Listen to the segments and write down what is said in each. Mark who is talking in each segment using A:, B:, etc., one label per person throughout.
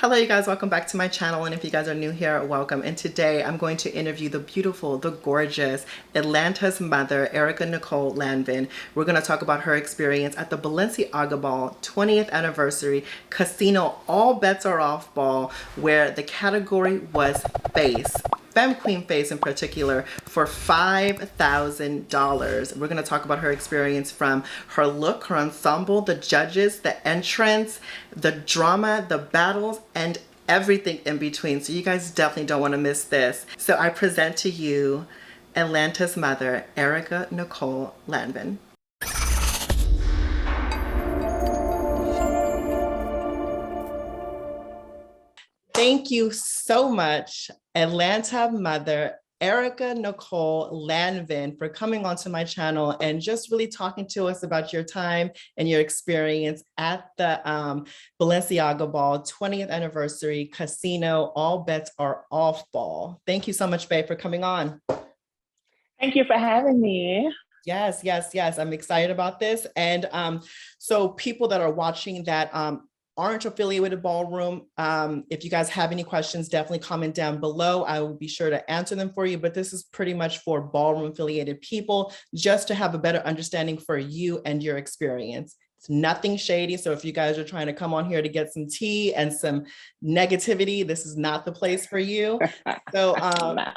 A: Hello, you guys. Welcome back to my channel. And if you guys are new here, welcome. And today I'm going to interview the beautiful, the gorgeous Atlanta's mother, Erykah Nicole Lanvin. We're going to talk about her experience at the Balenciaga Ball 20th anniversary casino all bets are off ball, where the category was face. Femme Queen Face in particular for $5,000. We're going to talk about her experience from her look, her ensemble, the judges, the entrance, the drama, the battles, and everything in between. So you guys definitely don't want to miss this. So I present to you Atlanta's mother, Erykah Nicole Lanvin. Thank you so much, Atlanta Mother Erykah Nicole Lanvin, for coming onto my channel and just really talking to us about your time and your experience at the Balenciaga Ball 20th anniversary casino all bets are off ball. Thank you so much, babe, for coming on.
B: Thank you for having me.
A: Yes, yes, yes. I'm excited about this. And so people that are watching that aren't affiliated with Ballroom, if you guys have any questions, definitely comment down below. I will be sure to answer them for you, but this is pretty much for Ballroom affiliated people, just to have a better understanding for you and your experience. It's nothing shady. So if you guys are trying to come on here to get some tea and some negativity, this is not the place for you. So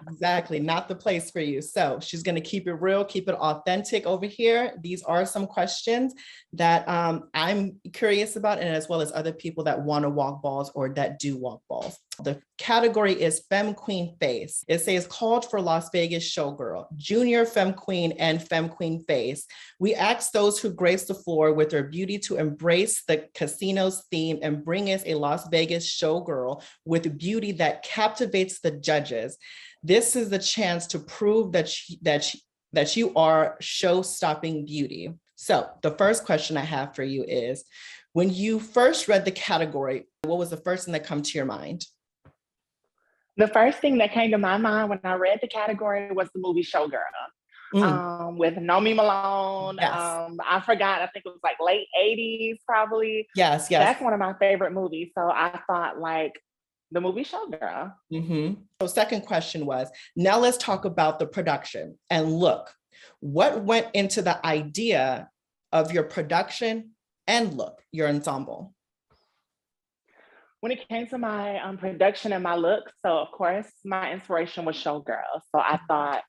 A: exactly, not the place for you. So she's going to keep it real, keep it authentic over here. These are some questions that I'm curious about, and as well as other people that want to walk balls or that do walk balls. The category is Femme Queen Face. It says called for Las Vegas showgirl, junior Femme Queen, and Femme Queen Face. We ask those who grace the floor with their beauty to embrace the casino's theme and bring us a Las Vegas showgirl with beauty that captivates the judges. This is the chance to prove that you are show-stopping beauty. So the first question I have for you is, when you first read the category, what was the first thing that come to your mind?
B: The first thing that came to my mind when I read the category was the movie Showgirl, with Nomi Malone.
A: Yes.
B: I forgot, I think it was like late 80s probably.
A: Yes, yes.
B: That's one of my favorite movies. So I thought like the movie Showgirl.
A: So second question was, now let's talk about the production and look. What went into the idea of your production and look, your ensemble?
B: When it came to my production and my look, so of course my inspiration was Showgirl. So I thought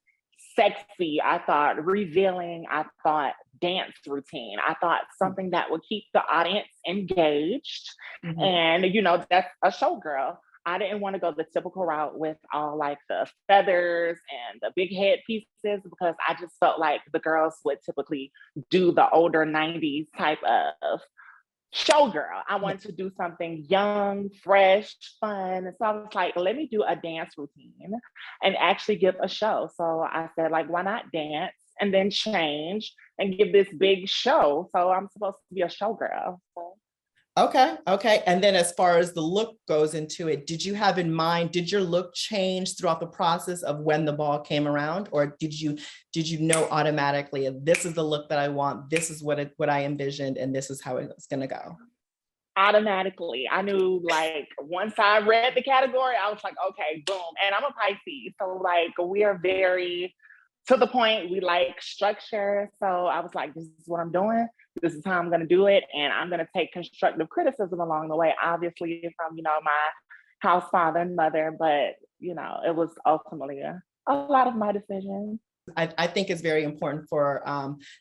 B: sexy, I thought revealing, I thought dance routine, I thought something that would keep the audience engaged. And you know, that's a showgirl. I didn't want to go the typical route with all like the feathers and the big head pieces, because I just felt like the girls would typically do the older 90s type of showgirl. I wanted to do something young, fresh, fun. So I was like, let me do a dance routine and actually give a show. So I said, like, why not dance and then change and give this big show? So I'm supposed to be a showgirl. So.
A: Okay. And then as far as the look goes into it, did you have in mind, did your look change throughout the process of when the ball came around? Or did you know automatically, this is the look that I want, this is what I envisioned, and this is how it's going to go?
B: Automatically, I knew, like, once I read the category, I was like, okay, boom. And I'm a Pisces, so like we are very to the point. We like structure. So I was like, this is what I'm doing. This is how I'm going to do it. And I'm going to take constructive criticism along the way, obviously from, you know, my house father and mother. But, you know, it was ultimately a lot of my decisions.
A: I think it's very important for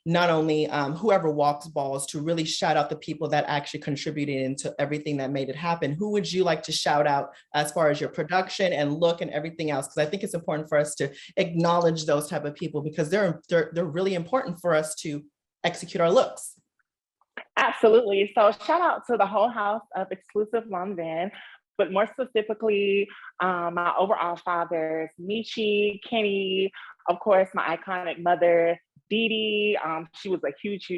A: not only whoever walks balls to really shout out the people that actually contributed into everything that made it happen. Who would you like to shout out as far as your production and look and everything else? Because I think it's important for us to acknowledge those type of people, because they're really important for us to execute our looks.
B: Absolutely. So shout out to the whole house of exclusive Lanvin, but more specifically, my overall fathers, Michi, Kenny, of course, my iconic mother, Dee Dee. She was a huge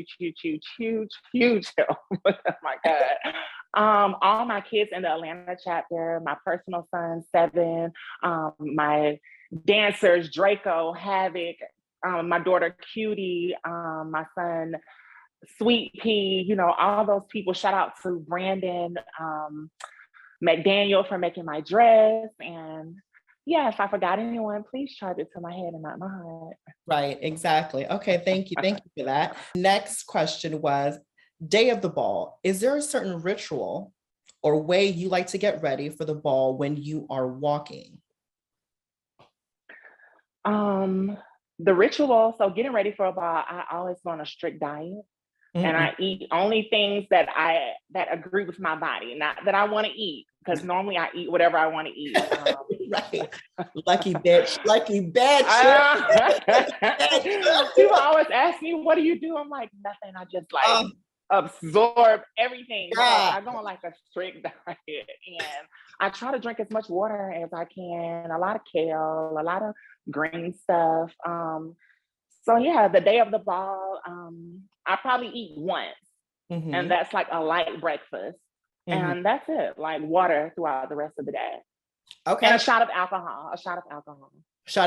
B: help. Oh my God. All my kids in the Atlanta chapter, my personal son, Seven, my dancers, Draco, Havoc, my daughter, Cutie, my son, Sweet Pea, you know, all those people. Shout out to Brandon, McDaniel for making my dress. And yeah, if I forgot anyone, please charge it to my head and not my heart.
A: Right, exactly. Okay, thank you. Thank you for that. Next question was, day of the ball, is there a certain ritual or way you like to get ready for the ball when you are walking?
B: The ritual, so getting ready for a ball, I always go on a strict diet. And I eat only things that agree with my body, not that I want to eat, because normally I eat whatever I want to eat.
A: Right. Lucky bitch. Lucky bitch.
B: People always ask me, what do you do? I'm like, nothing. I just like absorb everything.
A: Yeah.
B: So I go on like a strict diet, and I try to drink as much water as I can, a lot of kale, a lot of green stuff. So yeah, the day of the ball, I probably eat once, and that's like a light breakfast, and that's it. Like water throughout the rest of the day.
A: Okay.
B: And a shot of alcohol.
A: Shot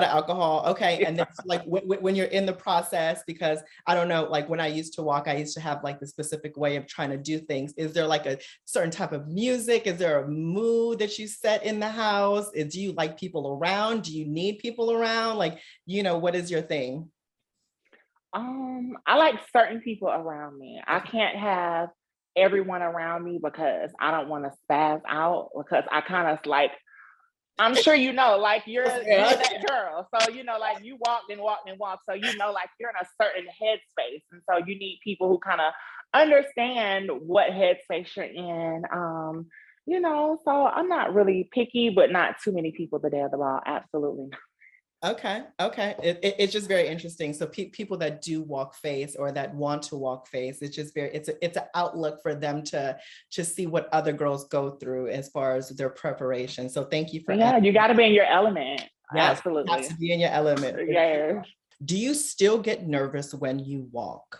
A: of alcohol. Okay. And then like when you're in the process, because I don't know, like when I used to walk, I used to have like the specific way of trying to do things. Is there like a certain type of music? Is there a mood that you set in the house? Do you like people around? Do you need people around? Like, what is your thing?
B: I like certain people around me. I can't have everyone around me because I don't want to spaz out, because I kind of like, I'm sure like you're that girl. So, like you walked and walked and walked. So, like you're in a certain headspace. And so you need people who kind of understand what headspace you're in. So I'm not really picky, but not too many people the day of the ball. Absolutely not.
A: Okay. It's just very interesting. So people that do walk face or that want to walk face, it's just it's an outlook for them to see what other girls go through as far as their preparation. So thank you for
B: you got to be in your element.
A: Yes,
B: absolutely.
A: You have to be in your element.
B: Yeah.
A: Do you still get nervous when you walk?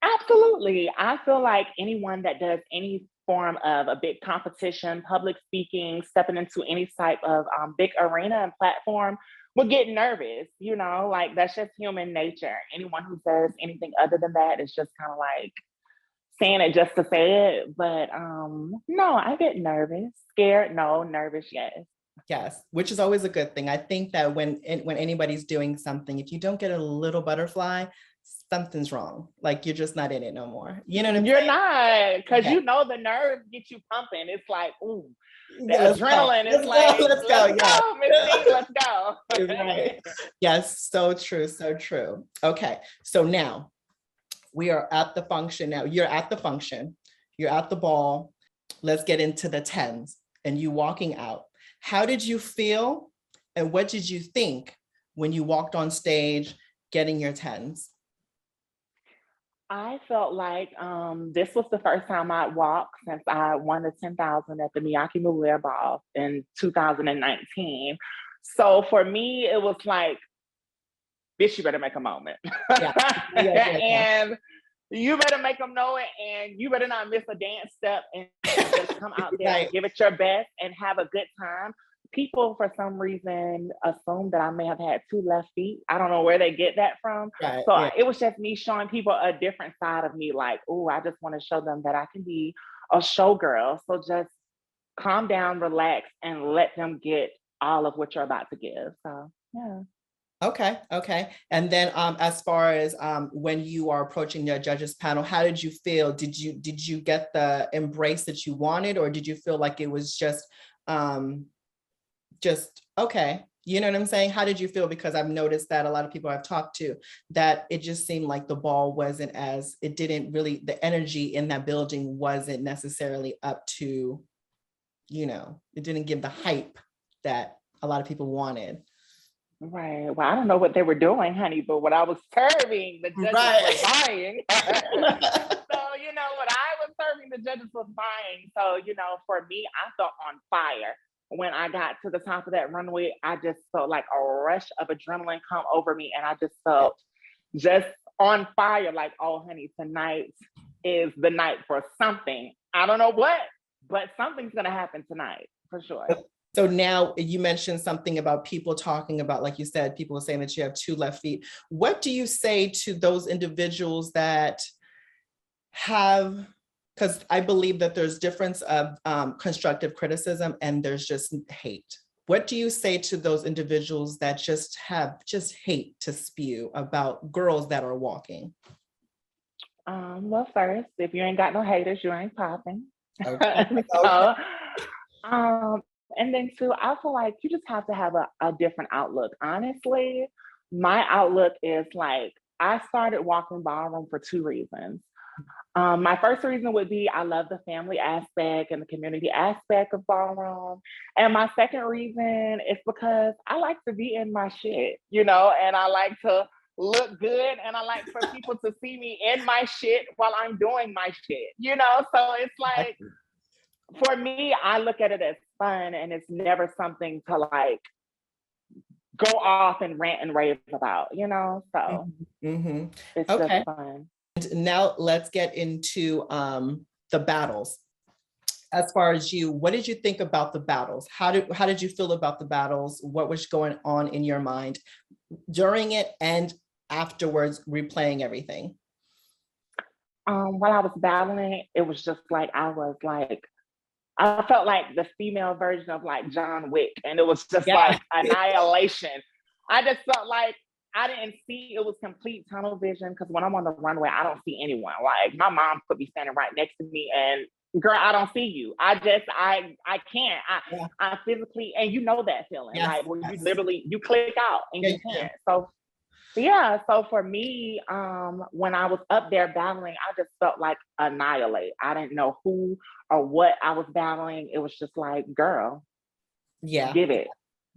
B: Absolutely. I feel like anyone that does any form of a big competition, public speaking, stepping into any type of big arena and platform will get nervous, like that's just human nature. Anyone who says anything other than that is just kind of like saying it just to say it. But no, I get nervous. Scared, no. Nervous, yes.
A: Yes, which is always a good thing. I think that when anybody's doing something, if you don't get a little butterfly, something's wrong. Like you're just not in it no more. You know what I'm saying?
B: You're not, because the nerves get you pumping. It's like, ooh, the adrenaline is like, let's go.
A: Right. Yes, so true, so true. Okay, so now we are at the function. Now you're at the function, you're at the ball. Let's get into the 10s and you walking out. How did you feel and what did you think when you walked on stage getting your 10s?
B: I felt like this was the first time I'd walked since I won the 10,000 at the Miyake Mule Ball in 2019. So for me, it was like, bitch, you better make a moment. And you better make them know it, and you better not miss a dance step, and just come out there and give it your best and have a good time. People, for some reason, assume that I may have had 2 left feet. I don't know where they get that from. It was just me showing people a different side of me, like, oh, I just want to show them that I can be a showgirl. So just calm down, relax, and let them get all of what you're about to give. So, yeah.
A: Okay. And then as far as when you are approaching the judges panel, how did you feel? Did you get the embrace that you wanted, or did you feel like it was just okay? You know what I'm saying? How did you feel? Because I've noticed that a lot of people I've talked to, that it just seemed like the ball wasn't it didn't really, the energy in that building wasn't necessarily up to, it didn't give the hype that a lot of people wanted.
B: Right. Well, I don't know what they were doing, honey, but what I was serving, the judges were buying. So, what I was serving, the judges was buying. So, for me, I felt on fire. When I got to the top of that runway, I just felt like a rush of adrenaline come over me. And I just felt just on fire, like, oh, honey, tonight is the night for something. I don't know what, but something's going to happen tonight for sure.
A: So now you mentioned something about people talking about, like you said, people are saying that you have 2 left feet. What do you say to those individuals that have Because I believe that there's difference of constructive criticism and there's just hate. What do you say to those individuals that just have hate to spew about girls that are walking?
B: Well, first, if you ain't got no haters, you ain't popping.
A: Okay.
B: So, and then two, I feel like you just have to have a different outlook. Honestly, my outlook is like, I started walking ballroom for two reasons. My first reason would be I love the family aspect and the community aspect of ballroom. And my second reason is because I like to be in my shit, you know, and I like to look good and I like for people to see me in my shit while I'm doing my shit, you know? So it's like, for me, I look at it as fun and it's never something to like go off and rant and rave about, you know? So it's just fun.
A: Now let's get into the battles. As far as you, what did you think about the battles? How did you feel about the battles? What was going on in your mind during it and afterwards, replaying everything?
B: While I was battling, it was just like I felt like the female version of like John Wick, and it was just like annihilation. I just felt like I didn't see, it was complete tunnel vision, because when I'm on the runway, I don't see anyone. Like my mom could be standing right next to me and girl, I don't see you. I can't. I physically, and you know that feeling, like where you literally, you click out and you can't. So for me, when I was up there battling, I just felt like annihilate. I didn't know who or what I was battling. It was just like, girl, give it.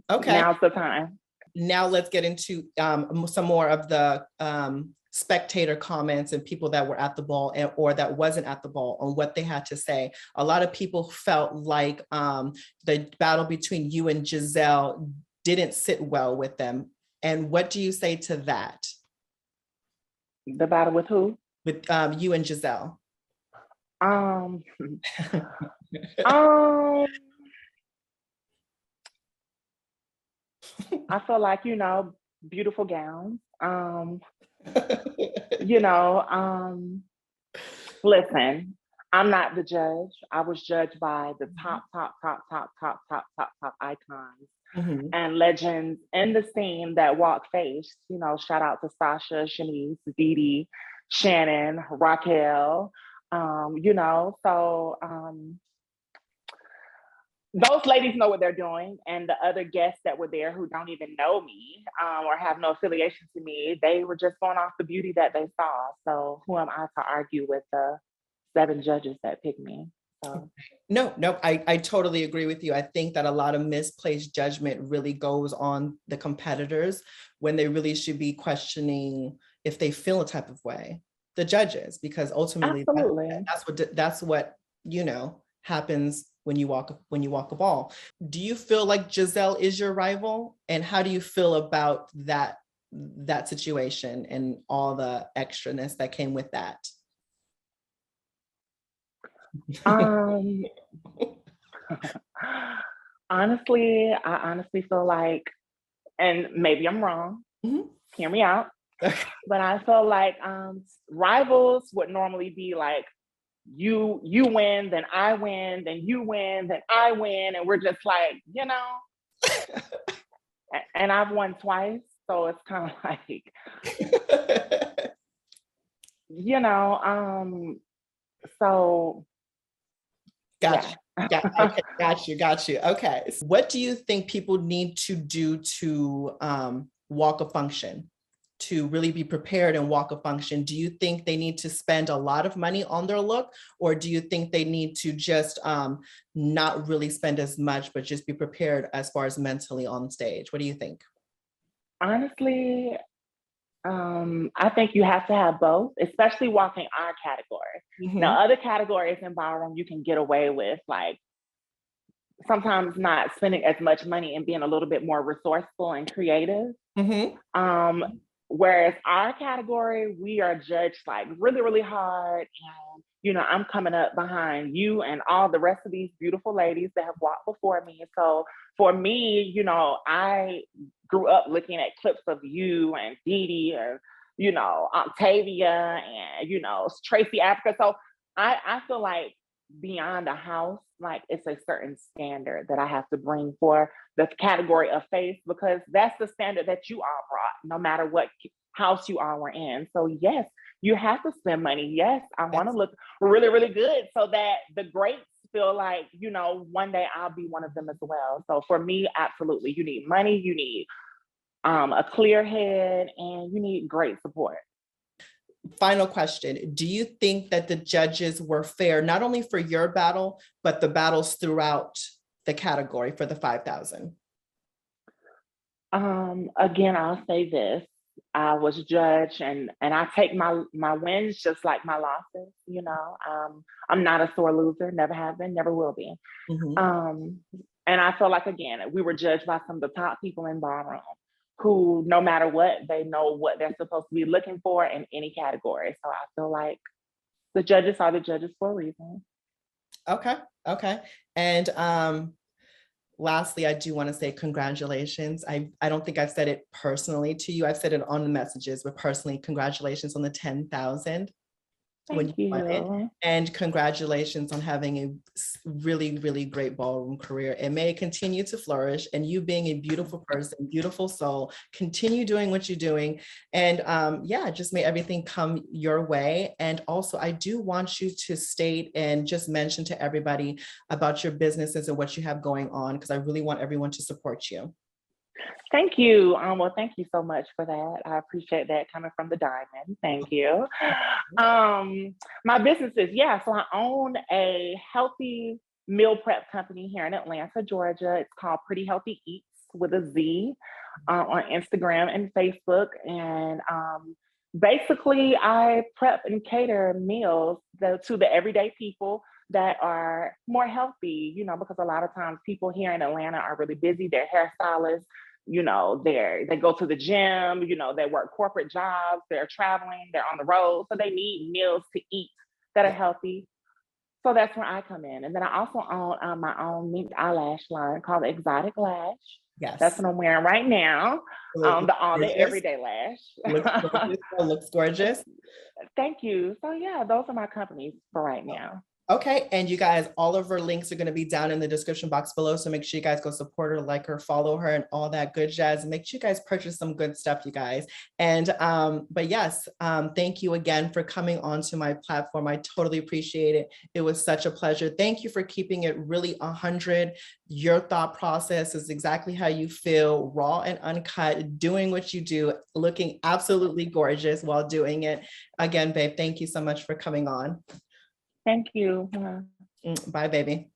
A: Okay.
B: Now's the time.
A: Now let's get into some more of the spectator comments and people that were at the ball or that wasn't at the ball on what they had to say. A lot of people felt like the battle between you and Giselle didn't sit well with them. And what do you say to that?
B: The battle with who?
A: With you and Giselle.
B: I feel like, you know, beautiful gowns. You know, listen, I'm not the judge. I was judged by the top icons and legends in the scene that walk face. You know, shout out to Sasha, Shanice, Dee Dee, Shannon, Raquel. You know, so those ladies know what they're doing, and the other guests that were there who don't even know me or have no affiliation to me, they were just going off the beauty that they saw. So who am I to argue with the 7 judges that picked me? So.
A: No, I totally agree with you. I think that a lot of misplaced judgment really goes on the competitors when they really should be questioning if they feel a type of way, the judges, because ultimately that's what you know happens when you walk a ball. Do you feel like Giselle is your rival? And how do you feel about that situation and all the extraness that came with that?
B: Honestly, I honestly feel like, and maybe I'm wrong, hear me out, but I feel like rivals would normally be like, you win, then I win, then you win, then I win, and we're just like, you know, and I've won twice, so it's kind of like, you know, so
A: gotcha. Okay, got you. Okay, what do you think people need to do to walk a function? To really be prepared and walk a function? Do you think they need to spend a lot of money on their look, or do you think they need to just not really spend as much, but just be prepared as far as mentally on stage? What do you think?
B: Honestly, I think you have to have both, especially walking our category. Now, other categories in ballroom, you can get away with like sometimes not spending as much money and being a little bit more resourceful and creative. Whereas our category, we are judged like really, really hard. And, you know, I'm coming up behind you and all the rest of these beautiful ladies that have walked before me. So for me, you know, I grew up looking at clips of you and Dee Dee or, you know, Octavia and, you know, Tracy Africa. So I feel like beyond a house, like it's a certain standard that I have to bring for the category of face, because that's the standard that you all brought, no matter what house you all were in. So yes, you have to spend money. Yes, I want to look really, really good so that the greats feel like, you know, one day I'll be one of them as well. So for me, absolutely, you need money, you need a clear head, and you need great support.
A: Final question. Do you think that the judges were fair, not only for your battle, but the battles throughout the category for the 5,000?
B: Again, I'll say this. I was judged, and I take my wins just like my losses, you know. I'm not a sore loser, never have been, never will be.
A: Mhm.
B: And I feel like, again, we were judged by some of the top people in ballroom who, no matter what, they know what they're supposed to be looking for in any category. So I feel like the judges are the judges for a reason.
A: Okay. Okay. And lastly, I do want to say congratulations. I don't think I've said it personally to you. I've said it on the messages, but personally, congratulations on the 10,000 when
B: Thank
A: you won it.
B: you.
A: And congratulations on having a really, really great ballroom career. It may continue to flourish, and you being a beautiful person, beautiful soul, continue doing what you're doing. And yeah, just may everything come your way. And also, I do want you to state and just mention to everybody about your businesses and what you have going on, because I really want everyone to support you.
B: Thank you. Well, thank you so much for that. I appreciate that coming from the diamond. Thank you. My businesses, yeah. So I own a healthy meal prep company here in Atlanta, Georgia. It's called Pretty Healthy Eats with a Z, on Instagram and Facebook. And basically, I prep and cater meals to the everyday people that are more healthy, you know, because a lot of times people here in Atlanta are really busy. They're hairstylists, you know, they go to the gym, you know, they work corporate jobs, they're traveling, they're on the road, so they need meals to eat that are
A: Yeah.
B: healthy. So that's where I come in. And then I also own my own mink eyelash line called Exotic Lash. That's
A: Yes.
B: what I'm wearing right now.
A: Looks
B: The all day
A: gorgeous.
B: everyday
A: Looks
B: lash.
A: gorgeous. Looks gorgeous.
B: Thank you. So yeah, those are my companies for right now.
A: Okay, and you guys, all of her links are going to be down in the description box below. So make sure you guys go support her, like her, follow her, and all that good jazz. Make sure you guys purchase some good stuff, you guys. And but yes, thank you again for coming onto my platform. I totally appreciate it. It was such a pleasure. Thank you for keeping it really 100. Your thought process is exactly how you feel, raw and uncut, doing what you do, looking absolutely gorgeous while doing it. Again, babe, thank you so much for coming on.
B: Thank you.
A: Bye, baby.